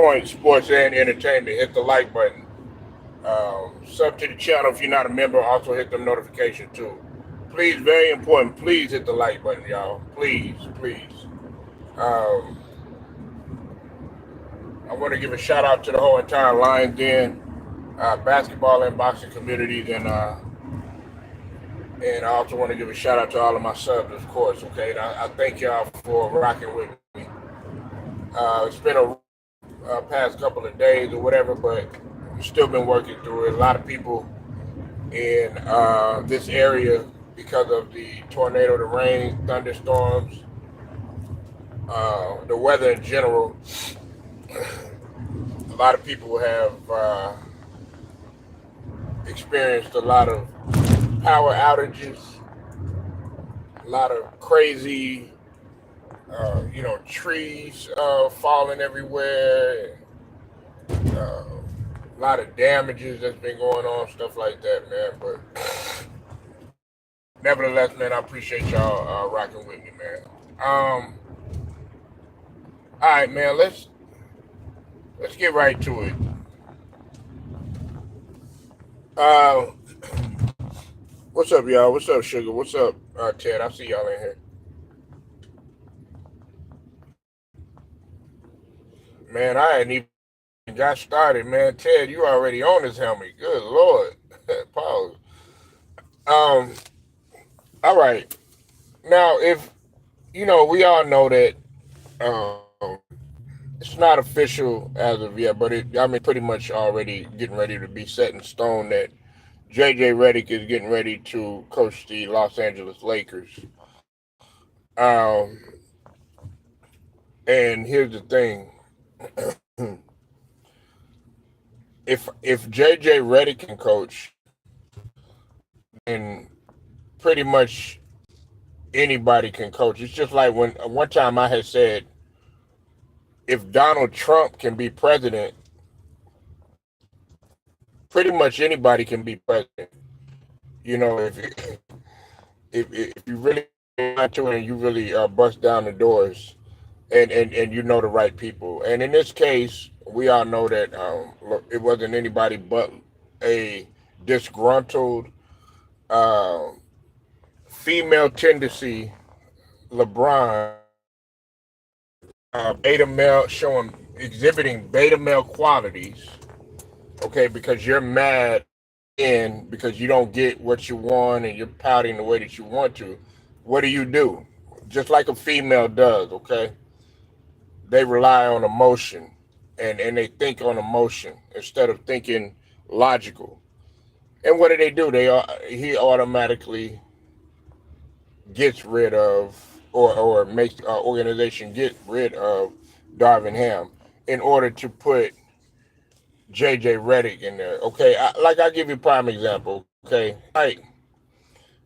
point sports and entertainment, hit the like button. Sub to the channel if you're not a member. Also hit the notification too. Please, very important. Please hit the like button, y'all. Please, please. Um, I want to give a shout out to the whole entire Lions Den, basketball and boxing communities, and I also want to give a shout out to all of my subs, of course. Okay, and I thank y'all for rocking with me. It's been a past couple of days or whatever, but we've still been working through it. A lot of people in this area, because of the tornado, the rain, thunderstorms, the weather in general, a lot of people have experienced a lot of power outages, a lot of crazy, trees falling everywhere, a lot of damages that's been going on, stuff like that, man. But nevertheless, man, I appreciate y'all rocking with me, man. All right, man, let's get right to it. What's up, y'all? What's up, Sugar? What's up, Ted? I see y'all in here. Man, I hadn't even got started, man. Ted, you already on this helmet. Good Lord. Pause. All right. Now, if, we all know that it's not official as of yet, but pretty much already getting ready to be set in stone that JJ Redick is getting ready to coach the Los Angeles Lakers. And here's the thing. If JJ Redick can coach, then pretty much anybody can coach. It's just like when one time I had said, if Donald Trump can be president, pretty much anybody can be president. If you really want to and you really bust down the doors and you know the right people. And in this case, we all know that it wasn't anybody but a disgruntled female tendency LeBron, beta male, exhibiting beta male qualities. Okay, because you're mad because you don't get what you want and you're pouting the way that you want to. What do? Just like a female does, okay? They rely on emotion and they think on emotion instead of thinking logical. And what do? He automatically gets rid of or makes our organization get rid of Darvin Ham in order to put JJ Redick in there. Okay, I'll give you a prime example. Okay,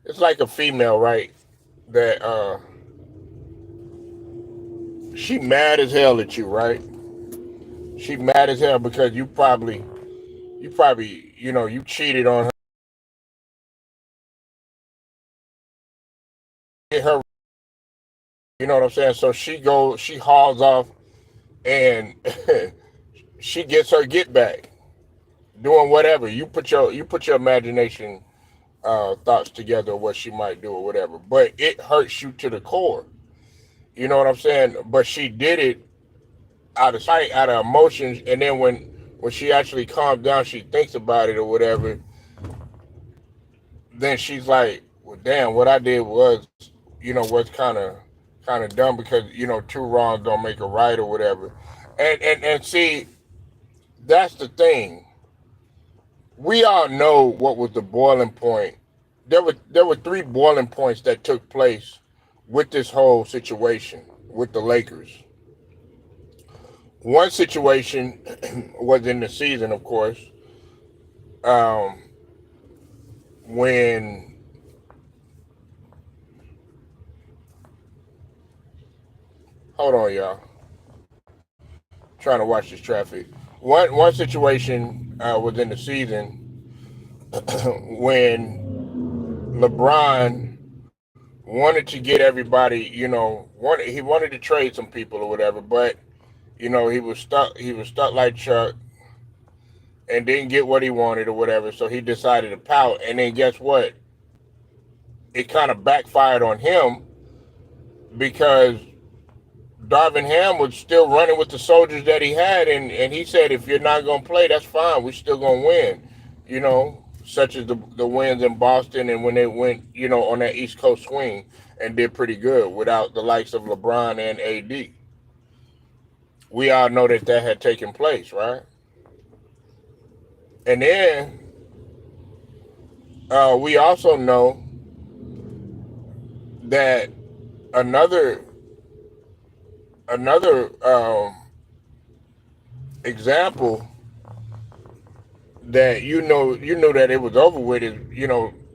it's like a female, right? That she mad as hell at you, right? She mad as hell because you probably, you cheated on her. Get her, you know what I'm saying? So she hauls off, and she gets her get back, doing whatever. You put your imagination thoughts together, what she might do or whatever. But it hurts you to the core. You know what I'm saying? But she did it out of sight, out of emotions, and then when she actually calms down, she thinks about it or whatever. Then she's like, "Well, damn, what I did was kind of dumb because two wrongs don't make a right or whatever." And see, that's the thing. We all know what was the boiling point. There were three boiling points that took place with this whole situation with the Lakers. One situation was in the season, of course, when hold on, y'all, trying to watch this traffic. One situation was in the season when LeBron wanted to get everybody, he wanted to trade some people or whatever, but He was stuck. He was stuck like Chuck, and didn't get what he wanted or whatever. So he decided to pout. And then guess what? It kind of backfired on him because Darvin Ham was still running with the soldiers that he had, and he said, if you're not gonna play, that's fine. We're still gonna win. Such as the wins in Boston and when they went, on that East Coast swing and did pretty good without the likes of LeBron and AD. We all know that had taken place, right? And then we also know that another example that you know that it was over with is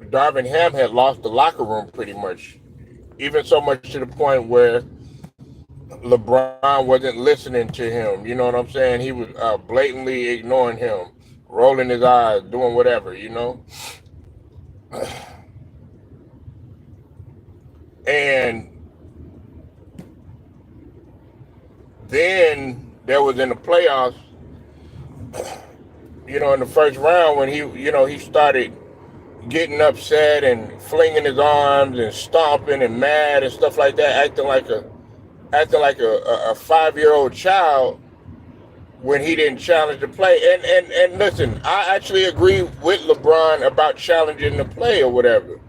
Darvin Ham had lost the locker room pretty much, even so much to the point where LeBron wasn't listening to him. You know what I'm saying? He was blatantly ignoring him, rolling his eyes, doing whatever, And then there was in the playoffs, in the first round when he started getting upset and flinging his arms and stomping and mad and stuff like that, acting like a 5-year-old child when he didn't challenge the play. And listen, I actually agree with LeBron about challenging the play or whatever.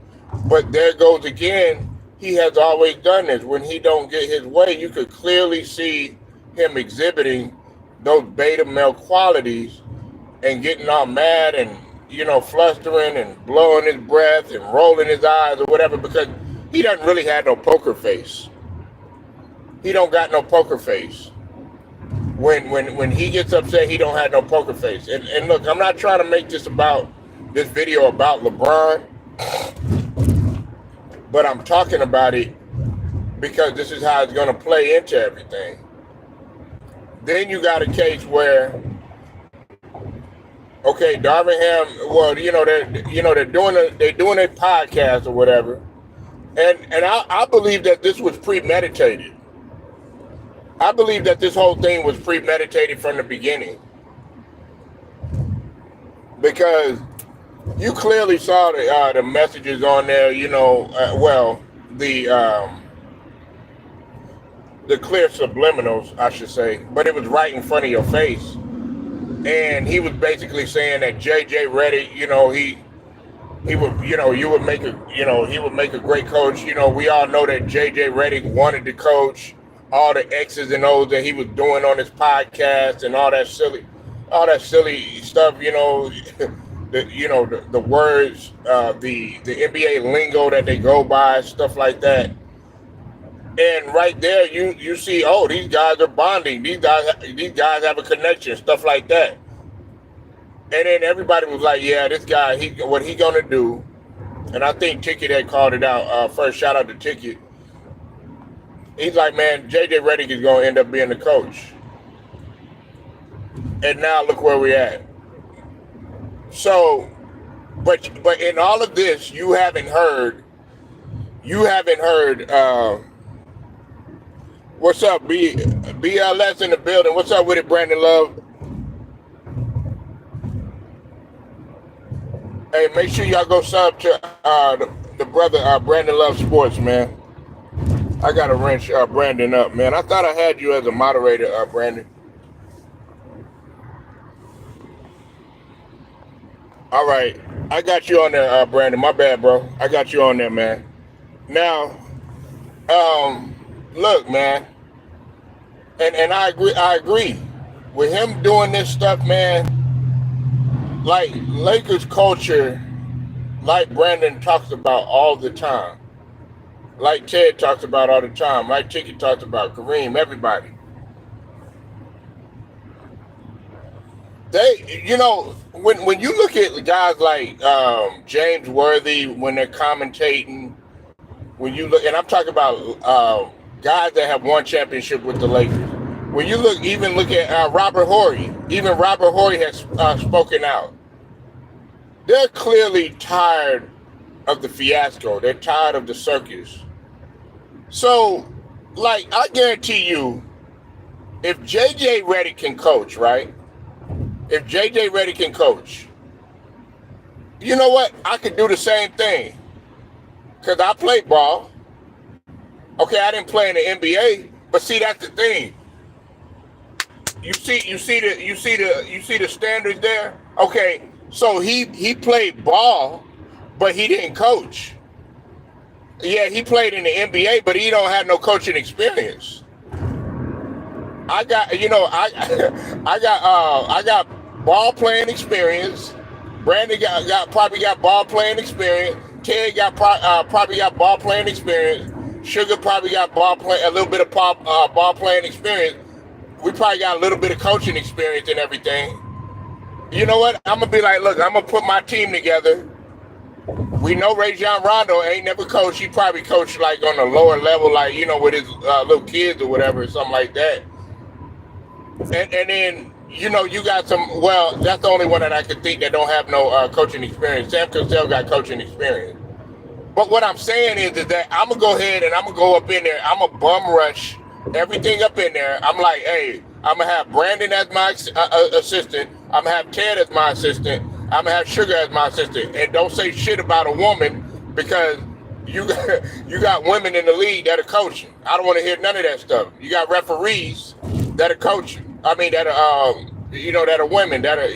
But there goes again, he has always done this. When he don't get his way, you could clearly see him exhibiting those beta male qualities and getting all mad and, flustering and blowing his breath and rolling his eyes or whatever, because he doesn't really have no poker face. He don't got no poker face. When he gets upset, he don't have no poker face. And look, I'm not trying to make this video about LeBron, but I'm talking about it because this is how it's going to play into everything. Then you got a case where, okay, Darvin Ham, well, they're doing a podcast or whatever, and I believe that this was premeditated. I believe that this whole thing was premeditated from the beginning, because you clearly saw the messages on there. The clear subliminals, I should say, but it was right in front of your face. And he was basically saying that JJ Redick, he would, you would make he would make a great coach. We all know that JJ Redick wanted to coach. All the X's and O's that he was doing on his podcast and all that silly stuff, the words, the NBA lingo that they go by, stuff like that. And right there, you see, oh, these guys are bonding. These guys have a connection, stuff like that. And then everybody was like, yeah, this guy, what he gonna do? And I think Ticket had called it out. First, shout out to Ticket. He's like, man, JJ Redick is gonna end up being the coach. And now look where we're at. So, but in all of this, you haven't heard. What's up, BLS in the building? What's up with it, Brandon Love? Hey, make sure y'all go sub to the brother Brandon Love Sports, man. I gotta wrench Brandon up, man. I thought I had you as a moderator, Brandon. All right, I got you on there, Brandon. My bad, bro. I got you on there, man. Now, look, man, and I agree with him doing this stuff, man. Like Lakers culture, like Brandon talks about all the time, like Ted talks about all the time, like Ticket talks about, Kareem, everybody. They, when you look at guys like James Worthy when they're commentating, when you look, and I'm talking about guys that have won championship with the Lakers. When you look at Robert Horry, even Robert Horry has spoken out. They're clearly tired of the fiasco. They're tired of the circus. So, like, I guarantee you, If JJ Redick can coach, right? If JJ Redick can coach, you know what? I could do the same thing. Because I played ball. Okay, I didn't play in the NBA, but see, that's the thing. You see the standards there. Okay, so he played ball, but he didn't coach. Yeah, he played in the NBA, but he don't have no coaching experience. I got I got ball playing experience. Brandon probably got ball playing experience. Ted probably got ball playing experience. Sugar probably got a little bit of ball playing experience. We probably got a little bit of coaching experience and everything. You know what? I'm gonna be like, look, I'm gonna put my team together. We know Rajon Rondo ain't never coached. He probably coached like on a lower level, like with his little kids or whatever, or something like that. And then you got some. Well, that's the only one that I could think that don't have no coaching experience. Sam Cassell got coaching experience. But what I'm saying is that I'm gonna go ahead and I'm gonna go up in there. I'm gonna bum rush everything up in there. I'm like, hey, I'm gonna have Brandon as my assistant. I'm gonna have Ted as my assistant. I'm gonna have Sugar as my assistant. And don't say shit about a woman because you got women in the league that are coaching. I don't want to hear none of that stuff. You got referees that are coaching. I mean, that are that are women that are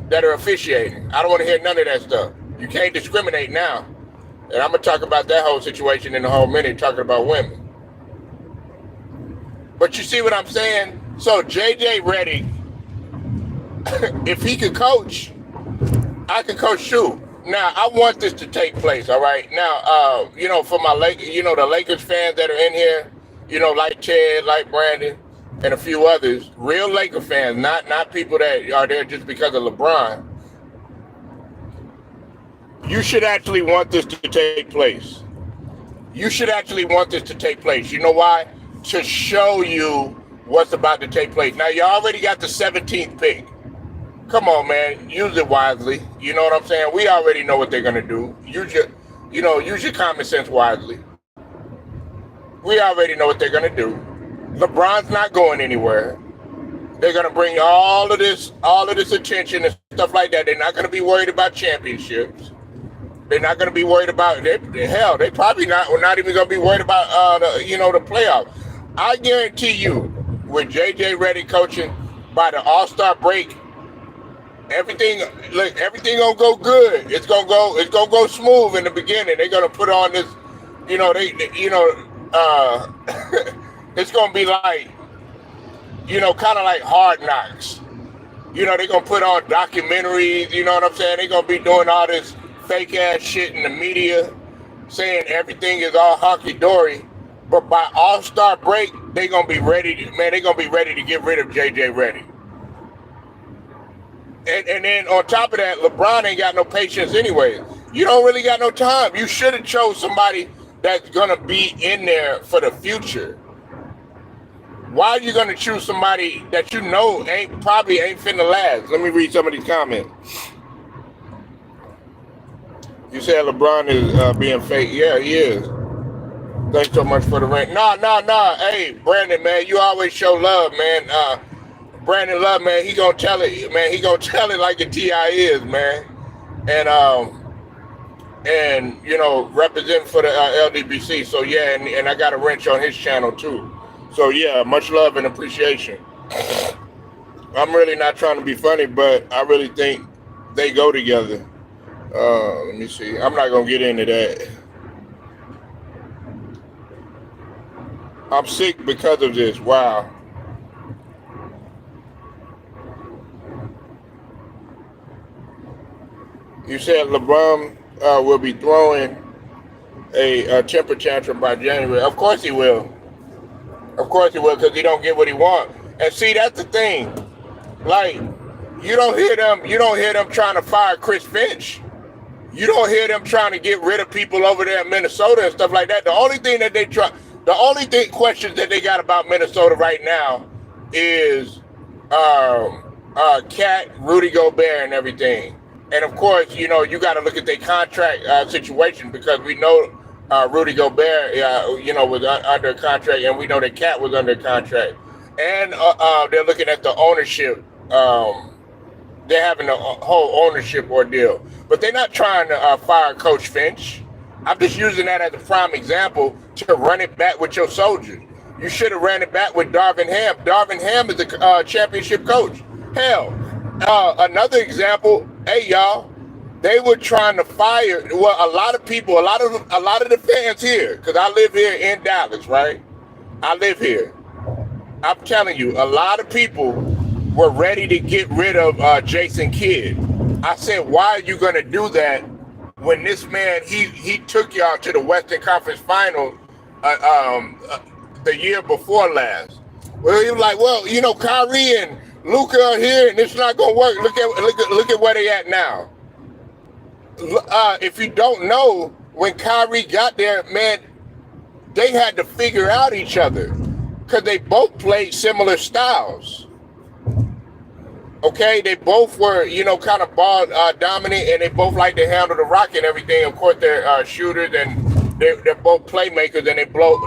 that are officiating. I don't want to hear none of that stuff. You can't discriminate now. And I'm gonna talk about that whole situation in a whole minute, talking about women. But you see what I'm saying? So JJ Redick, if he could coach, I could coach too. Now I want this to take place. All right. Now, for my the Lakers fans that are in here, like Ted, like Brandon, and a few others, real Laker fans, not people that are there just because of LeBron. You should actually want this to take place. You should actually want this to take place. You know why? To show you what's about to take place. Now, you already got the 17th pick. Come on, man. Use it wisely. You know what I'm saying? We already know what they're going to do. Use your common sense wisely. We already know what they're going to do. LeBron's not going anywhere. They're going to bring all of this attention and stuff like that. They're not going to be worried about championships. They're not going to be worried about they probably not even going to be worried about the playoffs. I guarantee you, with JJ Redick coaching, by the All-Star break, everything gonna go good. It's gonna go smooth in the beginning. They're gonna put on this, it's gonna be like, kind of like Hard Knocks. They're gonna put on documentaries. You know what I'm saying? They're gonna be doing all this fake ass shit in the media, saying everything is all hunky dory. But by All-Star break, they're gonna be ready. They're gonna be ready to get rid of JJ Redick. And then on top of that, LeBron ain't got no patience anyway. You don't really got no time. You should have chose somebody that's gonna be in there for the future. Why are you gonna choose somebody that probably ain't finna last? Let me read some of these comments. You said LeBron is being fake. Yeah, he is. Thanks so much for the rent. Nah. Hey, Brandon, man, you always show love, man. Brandon Love, man, he gonna tell it, man. He gonna tell it like the T.I. is, man. And represent for the LDBC. So yeah, and I got a wrench on his channel too. So yeah, much love and appreciation. I'm really not trying to be funny, but I really think they go together. Let me see. I'm not gonna get into that. I'm sick because of this. Wow. You said LeBron will be throwing a temper tantrum by January. Of course he will. Of course he will, because he don't get what he wants. And see, that's the thing. Like, you don't hear them trying to fire Chris Finch. You don't hear them trying to get rid of people over there in Minnesota and stuff like that. The only questions that they got about Minnesota right now is Cat, Rudy Gobert, and everything. And of course, you got to look at their contract situation, because we know Rudy Gobert, was under contract, and we know that Cat was under contract. and they're looking at the ownership. They're having a whole ownership ordeal, but they're not trying to fire Coach Finch. I'm just using that as a prime example to run it back with your soldiers. You should have ran it back with Darvin Ham. Darvin Ham is a championship coach. Hell, another example. Hey, y'all, they were trying to fire. Well, a lot of people, a lot of the fans here, because I live here in Dallas, right? I live here. I'm telling you, a lot of people were ready to get rid of Jason Kidd. I said, why are you going to do that when this man, he took y'all to the Western Conference Final the year before last? Well, he was like, well, you know, Cari and Luka are here, and it's not going to work. Look at where they at now. If you don't know, when Cari got there, man, they had to figure out each other because they both played similar styles. Okay, they both were, you know, kind of ball dominant, and they both like to handle the rock and everything. Of course, they're shooters, and they're both playmakers, and they both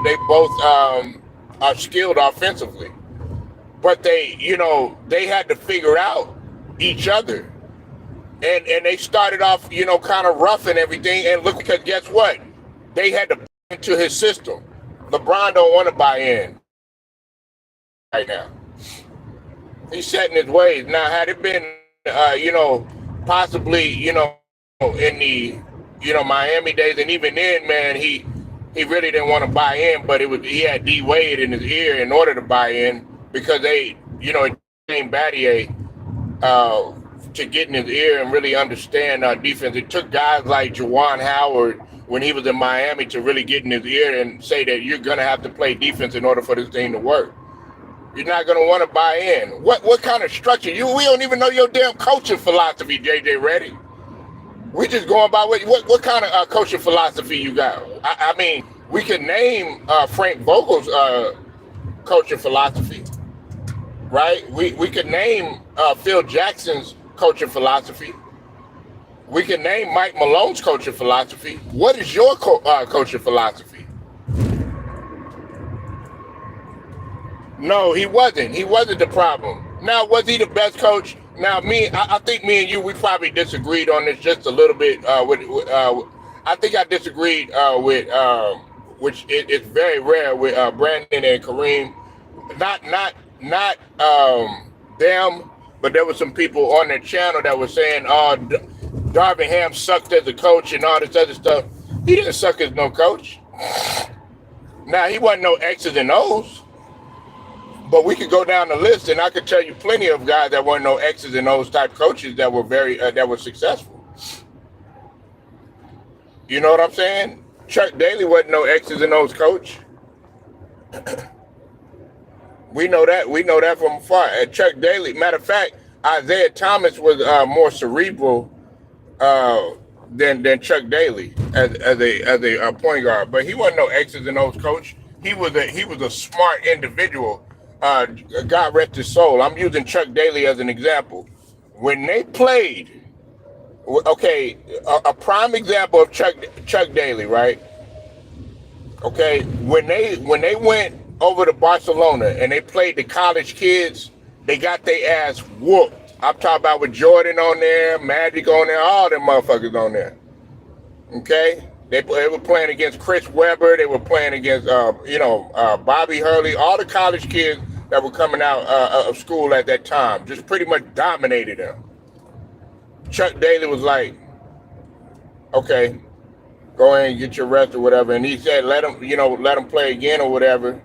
are skilled offensively. But they, you know, they had to figure out each other, and they started off, you know, kind of rough and everything. And look, because guess what? They had to buy into his system. LeBron don't want to buy in right now. He's set in his ways. Now, had it been, you know, possibly, you know, in the, you know, Miami days, and even then, man, he really didn't want to buy in, but he had D Wade in his ear in order to buy in because they, you know, it came Battier to get in his ear and really understand defense. It took guys like Juwan Howard when he was in Miami to really get in his ear and say that you're going to have to play defense in order for this thing to work. You're not going to want to buy in. What kind of structure? We don't even know your damn coaching philosophy, JJ Redick. We just going by what kind of coaching philosophy you got. I mean, we can name Frank Vogel's coaching philosophy, right? We could name Phil Jackson's coaching philosophy. We can name Mike Malone's coaching philosophy. What is your coaching philosophy? No, he wasn't. He wasn't the problem. Now, was he the best coach? Now, I think me and you, we probably disagreed on this just a little bit. I think I disagreed with, which it's very rare, with Brandon and Kareem. Not them, but there were some people on their channel that were saying, "Oh, Darvin Ham sucked as a coach and all this other stuff." He didn't suck as no coach. Now, he wasn't no X's and O's. But we could go down the list, and I could tell you plenty of guys that weren't no X's and O's type coaches that were that were successful. You know what I'm saying? Chuck Daly wasn't no X's and O's coach. We know that. We know that from afar. Chuck Daly, matter of fact, Isaiah Thomas was more cerebral than Chuck Daly as a point guard. But he wasn't no X's and O's coach. He was a smart individual. God rest his soul. I'm using Chuck Daly as an example. When they played, okay, a prime example of Chuck Daly, right? Okay, when they went over to Barcelona and they played the college kids, they got their ass whooped. I'm talking about with Jordan on there, Magic on there, all them motherfuckers on there. Okay? They were playing against Chris Webber. They were playing against, Bobby Hurley, all the college kids that were coming out of school at that time. Just pretty much dominated them. Chuck Daly was like, okay, go ahead and get your rest or whatever. And he said, let them play again or whatever.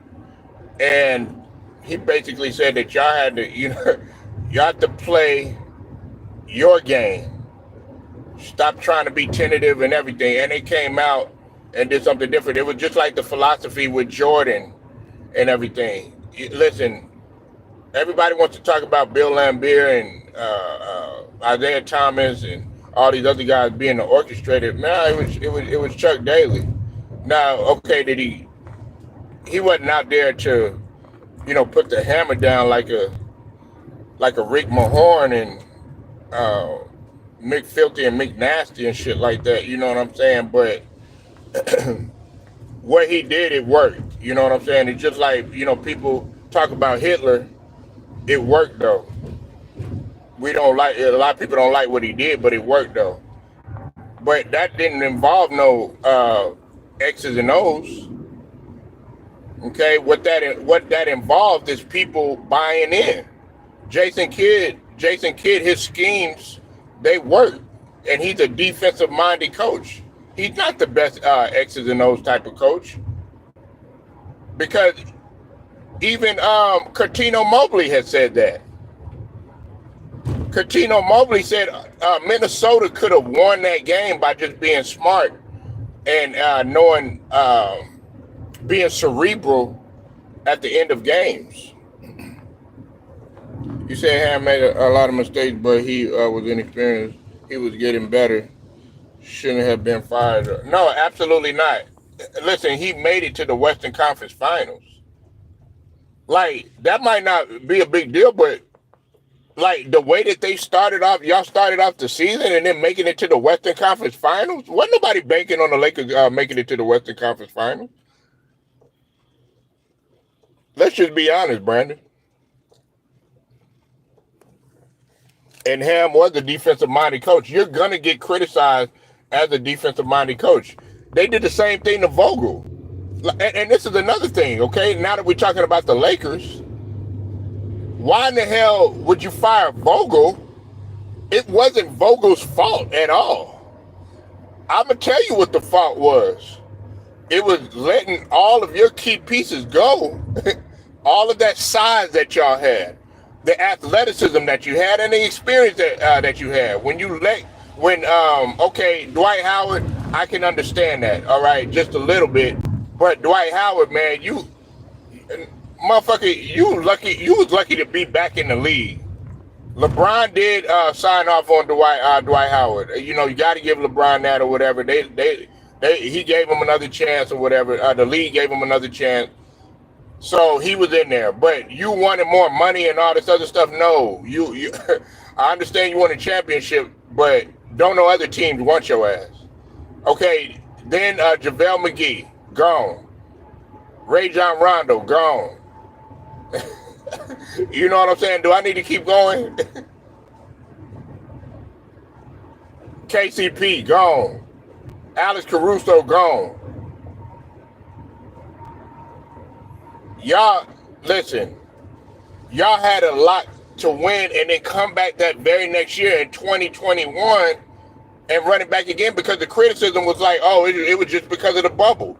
And he basically said that y'all had to, you have to play your game. Stop trying to be tentative and everything. And they came out and did something different. It was just like the philosophy with Jordan and everything. Listen, everybody wants to talk about Bill Laimbeer and Isaiah Thomas and all these other guys being the orchestrated. Man, it was Chuck Daly. Now, okay, he wasn't out there to, put the hammer down like a Rick Mahorn and Mick Filthy and Mick Nasty and shit like that, you know what I'm saying? But what he did, it worked, you know what I'm saying? It's just like, people talk about Hitler, it worked though. We don't like a lot of people don't like what he did, but it worked though. But that didn't involve no X's and O's. Okay, what that involved is people buying in. Jason Kidd, his schemes, they work, and he's a defensive-minded coach. He's not the best X's and O's type of coach, because even Curtino Mobley had said that. Curtino Mobley said Minnesota could have won that game by just being smart and knowing, being cerebral at the end of games. You said Ham made a lot of mistakes, but he was inexperienced. He was getting better. Shouldn't have been fired. No, absolutely not. Listen, he made it to the Western Conference Finals. Like, that might not be a big deal, but like the way that they started off, y'all started off the season and then making it to the Western Conference Finals. Wasn't nobody banking on the Lakers making it to the Western Conference Finals. Let's just be honest, Brandon. And Ham was a defensive-minded coach. You're going to get criticized as a defensive-minded coach. They did the same thing to Vogel. And this is another thing, okay? Now that we're talking about the Lakers, why in the hell would you fire Vogel? It wasn't Vogel's fault at all. I'm going to tell you what the fault was. It was letting all of your key pieces go. All of that size that y'all had, the athleticism that you had, and the experience that you had. Okay, Dwight Howard, I can understand that, all right, just a little bit. But Dwight Howard, man, motherfucker, you was lucky to be back in the league. LeBron did sign off on Dwight Howard. You know, you got to give LeBron that or whatever. He gave him another chance or whatever. The league gave him another chance. So he was in there, but you wanted more money and all this other stuff. No, you I understand you want a championship, but don't no other teams want your ass. Okay, then JaVale McGee, gone. Ray John Rondo, gone. You know what I'm saying? Do I need to keep going? KCP, gone. Alex Caruso, gone. Y'all, listen, y'all had a lot to win and then come back that very next year in 2021 and run it back again, because the criticism was like, oh, it was just because of the bubble.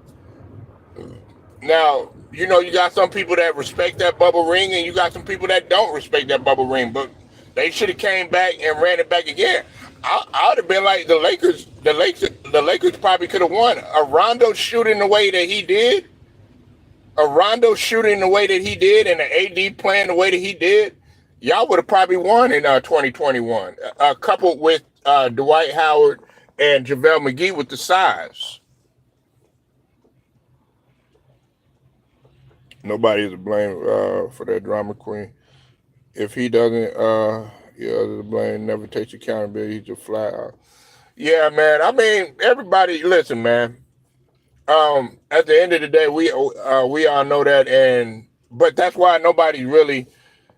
Now, you know, you got some people that respect that bubble ring and you got some people that don't respect that bubble ring, but they should have came back and ran it back again. I would have been like the Lakers. The Lakers probably could have won. A Rondo shooting the way that he did, and the AD playing the way that he did, y'all would have probably won in 2021. Coupled with Dwight Howard and JaVale McGee with the size. Nobody is to blame for that drama queen. If he doesn't, the blame never takes accountability. He's a fly out. Yeah, man. I mean, everybody, listen, man. At the end of the day, we all know that, but that's why nobody really.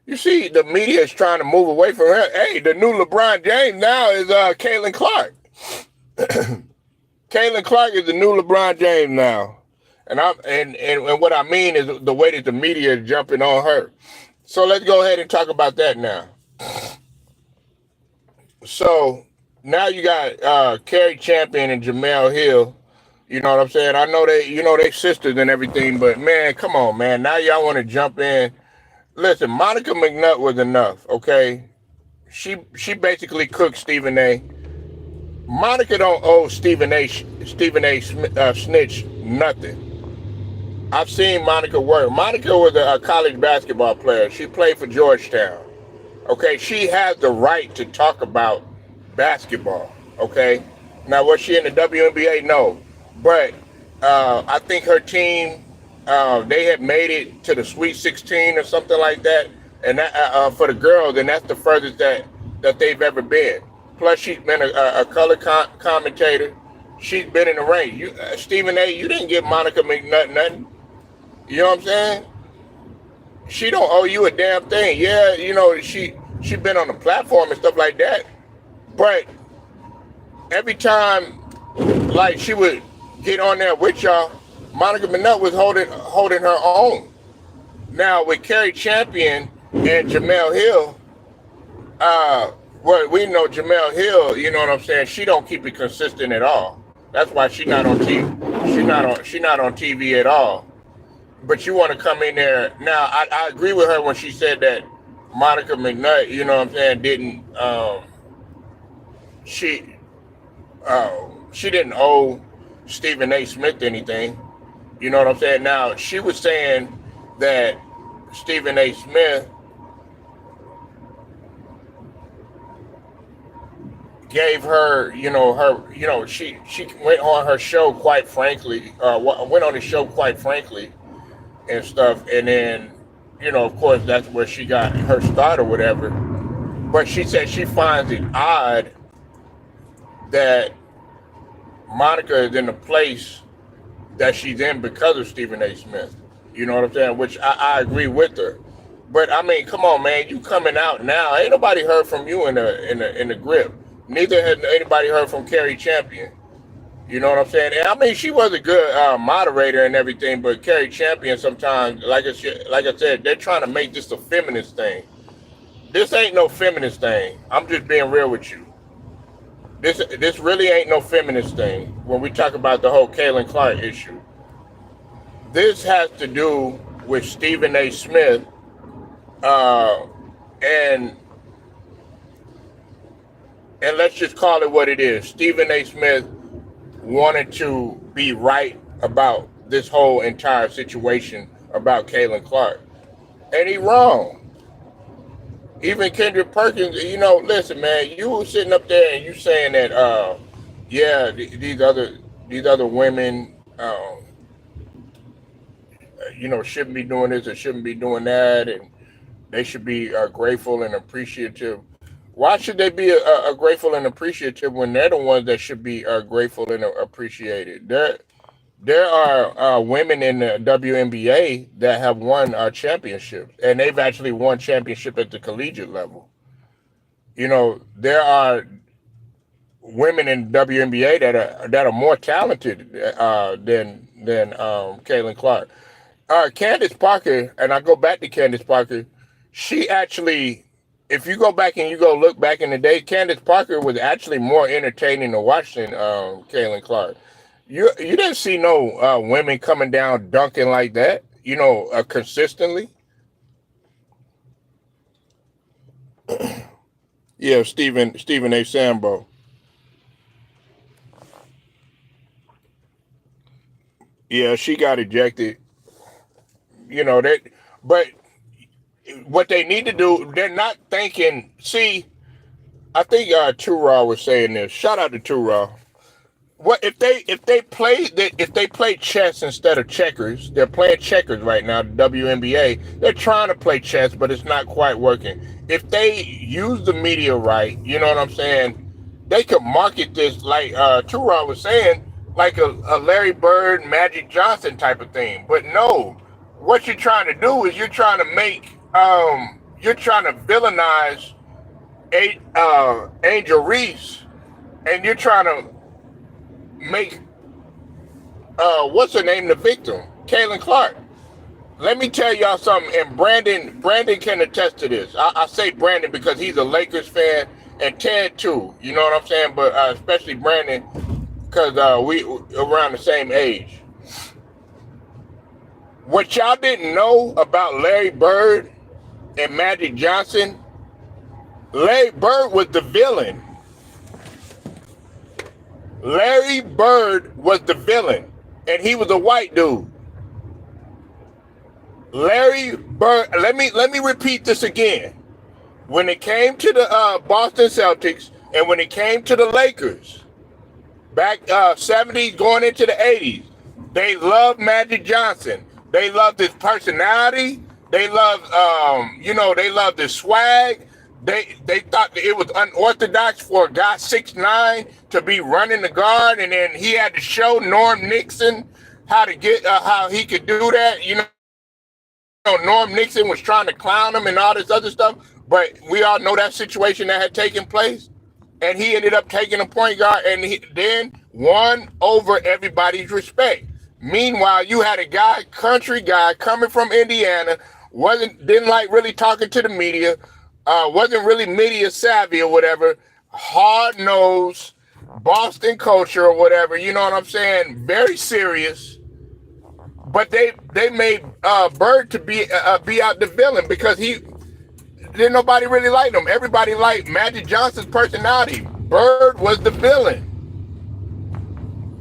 You see, the media is trying to move away from her. Hey, the new LeBron James now is Caitlin Clark. Caitlin Clark is the new LeBron James now, and what I mean is the way that the media is jumping on her. So let's go ahead and talk about that now. So now you got Cari Champion and Jimele Hill. You know what I'm saying? I know they sisters and everything, but man, come on, man. Now y'all want to jump in. Listen, Monica McNutt was enough, okay? She basically cooked Stephen A. Monica don't owe Stephen A. Snitch nothing. I've seen Monica work. Monica was a college basketball player. She played for Georgetown. Okay, she has the right to talk about basketball. Okay, now was she in the WNBA? No. But I think her team, they had made it to the Sweet 16 or something like that. And that, for the girls, and that's the furthest that they've ever been. Plus, she's been a color commentator. She's been in the ring. Stephen A., you didn't give Monica McNutt nothing. You know what I'm saying? she don't owe you a damn thing. Yeah, she been on the platform and stuff like that. But every time, like, she would get on there with y'all, Monica Minette was holding her own. Now with Cari Champion and Jemele Hill, well, we know Jemele Hill, you know what I'm saying? She don't keep it consistent at all. That's why she not on TV. She not on TV at all. But you want to come in there now? I agree with her when she said that Monica McNutt, you know what I'm saying, didn't she she didn't owe Stephen A. Smith anything. You know what I'm saying? Now she was saying that Stephen A. Smith gave her, she went on her show quite frankly, went on the show quite frankly and stuff, and then, of course, that's where she got her start or whatever. But she said she finds it odd that Monica is in the place that she's in because of Stephen A. Smith. You know what I'm saying? Which I agree with her. But I mean, come on, man, you coming out now? Ain't nobody heard from you in the grip. Neither has anybody heard from Cari Champion. You know what I'm saying? And I mean, she was a good moderator and everything, but Cari Champion sometimes, like I said, they're trying to make this a feminist thing. This ain't no feminist thing. I'm just being real with you. This really ain't no feminist thing when we talk about the whole Caitlin Clark issue. This has to do with Stephen A. Smith and let's just call it what it is. Stephen A. Smith wanted to be right about this whole entire situation about Caitlin Clark. And he wrong. Even Kendrick Perkins, listen, man, you sitting up there and you saying that, these other women, shouldn't be doing this or shouldn't be doing that, and they should be grateful and appreciative. Why should they be grateful and appreciative when they're the ones that should be grateful and appreciated? There are women in the WNBA that have won championships, and they've actually won championship at the collegiate level. There are women in WNBA that are more talented than Caitlin Clark. Candace Parker, and I go back to Candace Parker, she actually, if you go back and you go look back in the day, Candace Parker was actually more entertaining to watch than Caitlin Clark. You didn't see no women coming down dunking like that, consistently. Yeah, Stephen A. Sambo. Yeah, she got ejected. But what they need to do, they're not thinking. See, I think Too Raw was saying this. Shout out to Too Raw. What if they play chess instead of checkers? They're playing checkers right now. The WNBA. They're trying to play chess, but it's not quite working. If they use the media right, you know what I'm saying? They could market this like Turah was saying, like a Larry Bird, Magic Johnson type of thing. But no, what you're trying to do is you're trying to villainize Angel Reese, and you're trying to make what's her name the victim, Caitlin Clark. Let me tell y'all something, and Brandon can attest to this. I say Brandon because he's a Lakers fan, and Ted too. You know what I'm saying? But especially Brandon, because we around the same age. What y'all didn't know about Larry Bird and Magic Johnson, Larry Bird was the villain. Larry Bird was the villain, and he was a white dude. Larry Bird, let me repeat this again. When it came to the Boston Celtics and when it came to the Lakers, back 70s going into the 80s, they loved Magic Johnson. They loved his personality. They loved, they loved his swag. They thought that it was unorthodox for a guy 6'9" to be running the guard, and then he had to show Norm Nixon how to get how he could do that. You know Norm Nixon was trying to clown him and all this other stuff, but we all know that situation that had taken place. And he ended up taking a point guard and he then won over everybody's respect. Meanwhile, you had a guy, country guy, coming from Indiana, didn't like really talking to the media, wasn't really media savvy or whatever, hard nosed, Boston culture or whatever, you know what I'm saying? Very serious. But they made Bird to be out the villain because didn't nobody really like him. Everybody liked Magic Johnson's personality. Bird was the villain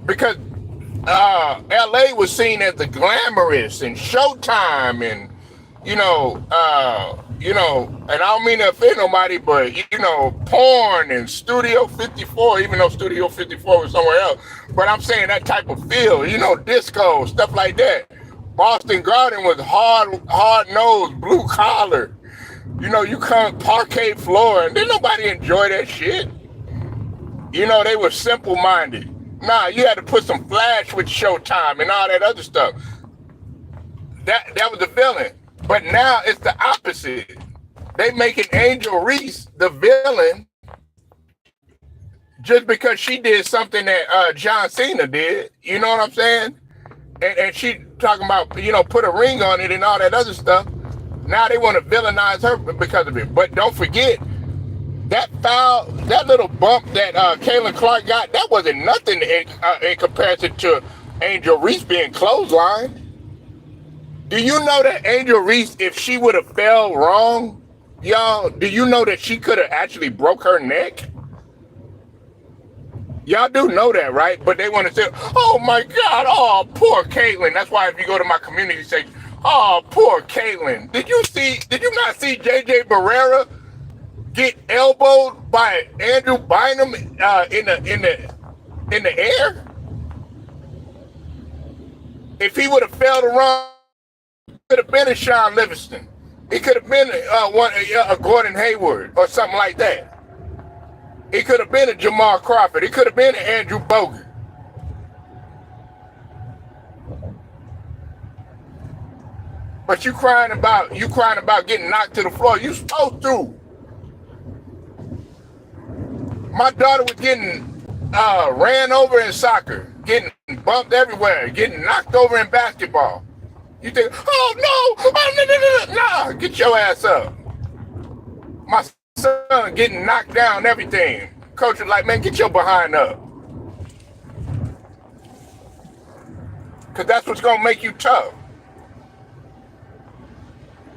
because LA was seen as the glamorous and Showtime and and I don't mean to offend nobody, but porn and Studio 54, even though Studio 54 was somewhere else. But I'm saying that type of feel, disco, stuff like that. Boston Garden was hard nosed, blue collar. You come parquet floor, and didn't nobody enjoy that shit. They were simple-minded. Nah, you had to put some flash with Showtime and all that other stuff. That was the villain. But now it's the opposite. They making Angel Reese the villain just because she did something that John Cena did. You know what I'm saying? And she talking about, put a ring on it and all that other stuff. Now they want to villainize her because of it. But don't forget, that foul, that little bump that Caitlin Clark got, that wasn't nothing in comparison to Angel Reese being clotheslined. Do you know that Angel Reese, if she would have fell wrong, y'all, do you know that she could have actually broke her neck? Y'all do know that, right? But they want to say, oh my God, oh, poor Caitlin. That's why if you go to my community section, oh, poor Caitlin. Did you not see JJ Barrera get elbowed by Andrew Bynum in the air? If he would have fell to run, it could have been a Sean Livingston. It could have been a Gordon Hayward or something like that. It could have been a Jamal Crawford. It could have been an Andrew Bogut. But you crying about getting knocked to the floor. You supposed to. My daughter was getting ran over in soccer, getting bumped everywhere, getting knocked over in basketball. You think, oh no, nah, get your ass up. My son getting knocked down, everything. Coach was like, man, get your behind up. Because that's what's going to make you tough.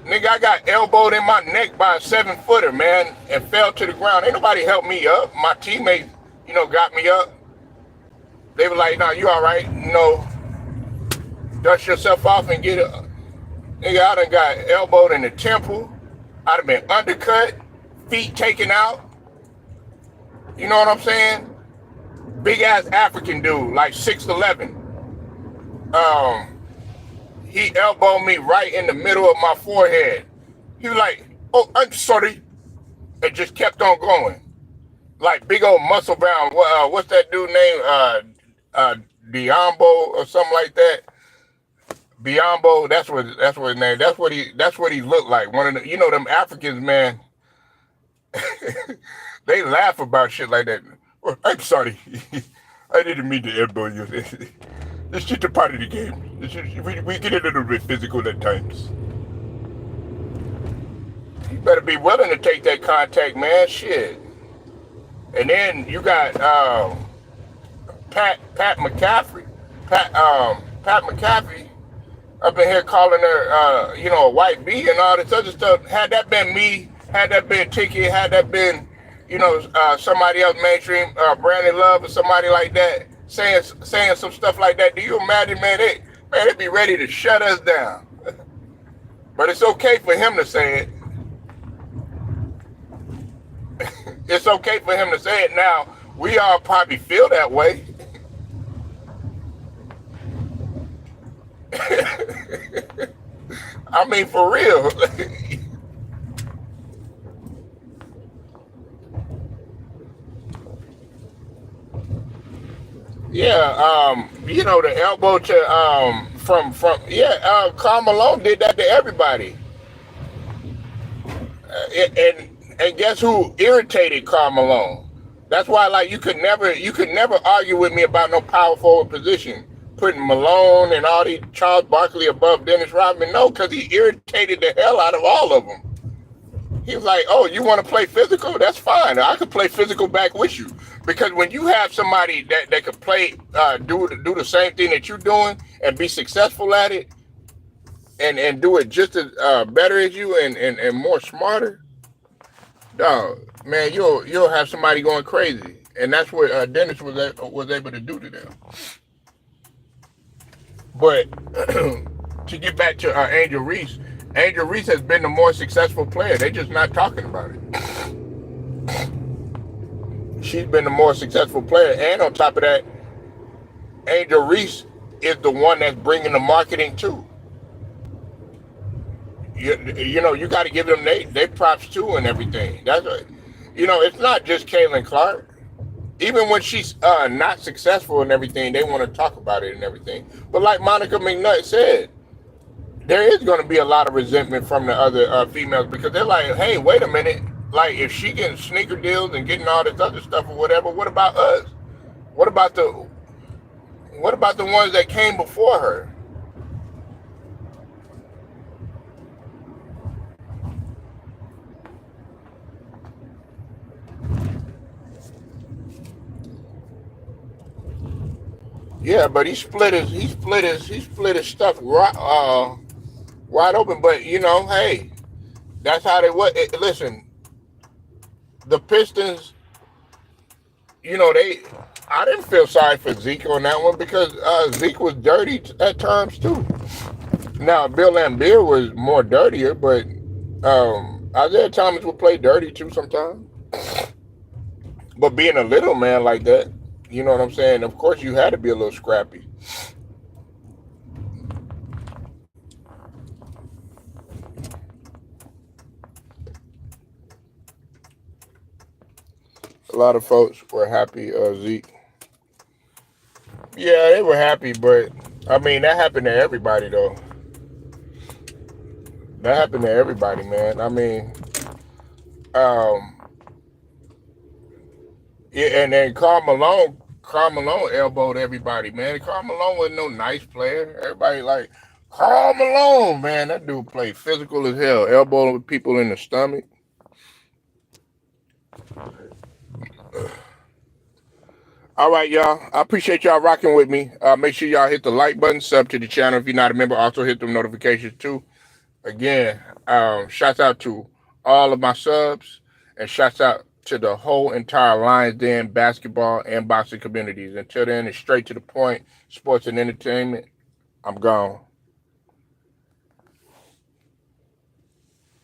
Nigga, I got elbowed in my neck by a 7-footer, man, and fell to the ground. Ain't nobody helped me up. My teammates, got me up. They were like, nah, you all right. Dust yourself off and get up. Nigga, I done got elbowed in the temple. I'd have been undercut, feet taken out. You know what I'm saying? Big ass African dude, like 6'11". He elbowed me right in the middle of my forehead. He was like, oh, I'm sorry. And just kept on going. Like big old muscle bound. What's that dude name? Diambo or something like that. Biombo, that's what his name. That's what he looked like. One of the, them Africans, man. They laugh about shit like that. Oh, I'm sorry. I didn't mean to elbow you. It's just a part of the game. We get a little bit physical at times. You better be willing to take that contact, man. Shit. And then you got Pat McCaffrey. Pat McCaffrey up in here calling her, a white bee and all this other stuff. Had that been me, had that been Tiki, had that been, somebody else mainstream, Brandon Love or somebody like that, saying some stuff like that, do you imagine, man, they'd be ready to shut us down. But it's okay for him to say it. It's okay for him to say it now. We all probably feel that way. I mean, for real. Yeah, the elbow to Karl Malone did that to everybody. And guess who irritated Karl Malone? That's why, like, you could never argue with me about no power forward position. Putting Malone and all these Charles Barkley above Dennis Rodman, no, because he irritated the hell out of all of them. He was like, "Oh, you want to play physical? That's fine. I could play physical back with you." Because when you have somebody that could play, do the same thing that you're doing and be successful at it, and do it just as better as you and more smarter, dog, man, you'll have somebody going crazy, and that's what Dennis was able to do to them. But to get back to Angel Reese has been the more successful player. They're just not talking about it. She's been the more successful player, and on top of that, Angel Reese is the one that's bringing the marketing too. You know, you got to give them they props too and everything. That's what, it's not just Caitlin Clark. Even when she's not successful and everything, they want to talk about it and everything. But like Monica McNutt said, there is going to be a lot of resentment from the other females, because they're like, hey, wait a minute. Like, if she getting sneaker deals and getting all this other stuff or whatever, what about us? What about the ones that came before her? Yeah, but he split his stuff wide open. But hey, that's how they was. Listen, the Pistons, I didn't feel sorry for Zeke on that one, because Zeke was dirty at times too. Now Bill Laimbeer was more dirtier, but Isaiah Thomas would play dirty too sometimes. But being a little man like that, you know what I'm saying? Of course, you had to be a little scrappy. A lot of folks were happy, Zeke. Yeah, they were happy, but I mean, that happened to everybody, though. That happened to everybody, man. I mean, um, yeah, and then Karl Malone elbowed everybody, man. Karl Malone wasn't no nice player. Everybody like, Karl Malone, man. That dude played physical as hell, elbowing people in the stomach. All right, y'all. I appreciate y'all rocking with me. Make sure y'all hit the like button, sub to the channel if you're not a member. Also hit them notifications too. Again, shouts out to all of my subs, and shouts out to the whole entire Lions Den basketball and boxing communities. Until then, it's straight to the point, sports and entertainment. I'm gone.